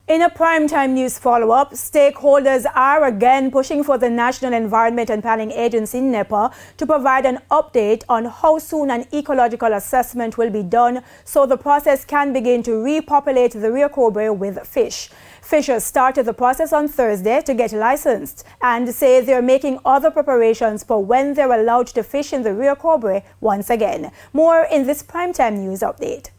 In a primetime news follow-up, stakeholders are again pushing for the National Environment and Planning Agency, NEPA, to provide an update on how soon an ecological assessment will be done so the process can begin to repopulate the Rio Cobre with fish. Fishers started the process on Thursday to get licensed and say they're making other preparations for when they're allowed to fish in the Rio Cobre once again. More in this primetime news update.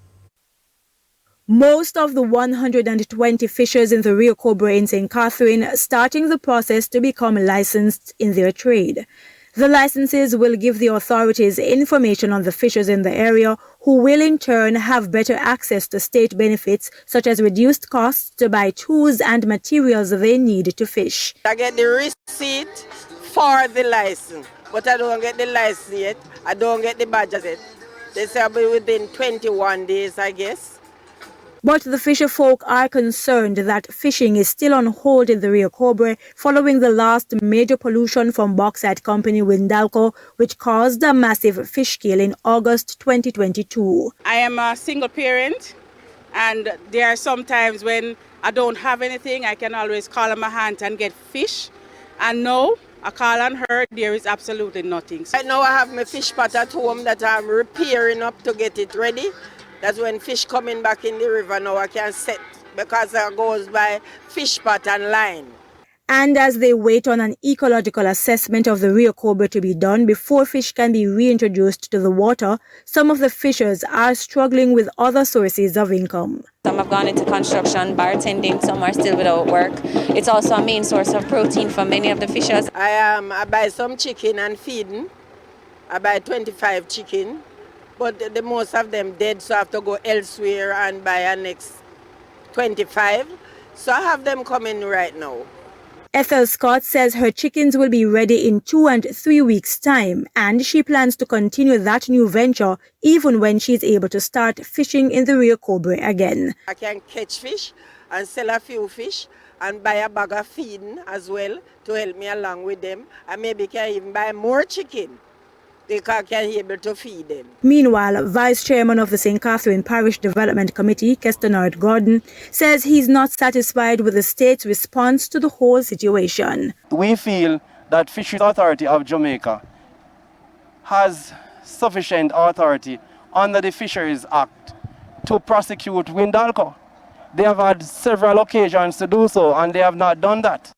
Most of the 120 fishers in the Rio Cobre in St. Catherine are starting the process to become licensed in their trade. The licenses will give the authorities information on the fishers in the area, who will in turn have better access to state benefits such as reduced costs to buy tools and materials they need to fish. I get the receipt for the license, but I don't get the license yet. I don't get the badges yet. They say I'll be within 21 days, I guess. But the fisher folk are concerned that fishing is still on hold in the Rio Cobre following the last major pollution from bauxite company Windalco, which caused a massive fish kill in August 2022. I am a single parent, and there are some times when I don't have anything, I can always call on my aunt and get fish. And now, I call on her, there is absolutely nothing. Right now I have my fish pot at home that I'm repairing up to get it ready. That's when fish coming back in the river now I can set, because it goes by fish pot and line. And as they wait on an ecological assessment of the Rio Cobre to be done before fish can be reintroduced to the water, some of the fishers are struggling with other sources of income. Some have gone into construction, bartending, some are still without work. It's also a main source of protein for many of the fishers. I buy some chicken and feeding. I buy 25 chicken. But the most of them dead, so I have to go elsewhere and buy a next 25. So I have them coming right now. Ethel Scott says her chickens will be ready in 2 and 3 weeks' time, and she plans to continue that new venture even when she's able to start fishing in the Rio Cobre again. I can catch fish and sell a few fish and buy a bag of feeding as well to help me along with them. And maybe can even buy more chicken. They can be able to feed them. Meanwhile, Vice Chairman of the St. Catherine Parish Development Committee, Kestenard Gordon, says he's not satisfied with the state's response to the whole situation. We feel that Fisheries Authority of Jamaica has sufficient authority under the Fisheries Act to prosecute Windalco. They have had several occasions to do so, and they have not done that.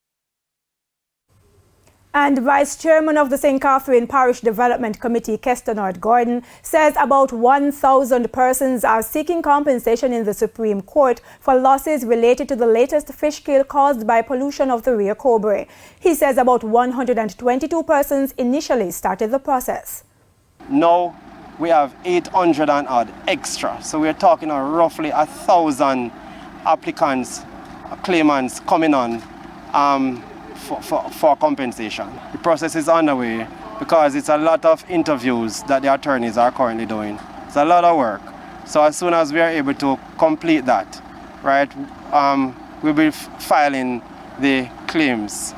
And Vice Chairman of the St. Catherine Parish Development Committee, Kestenard Gordon, says about 1,000 persons are seeking compensation in the Supreme Court for losses related to the latest fish kill caused by pollution of the Rio Cobre. He says about 122 persons initially started the process. Now we have 800 and odd extra, so we're talking of roughly 1,000 applicants, claimants coming on for compensation. The process is underway because it's a lot of interviews that the attorneys are currently doing. It's a lot of work. So as soon as we are able to complete that, right, we'll be filing the claims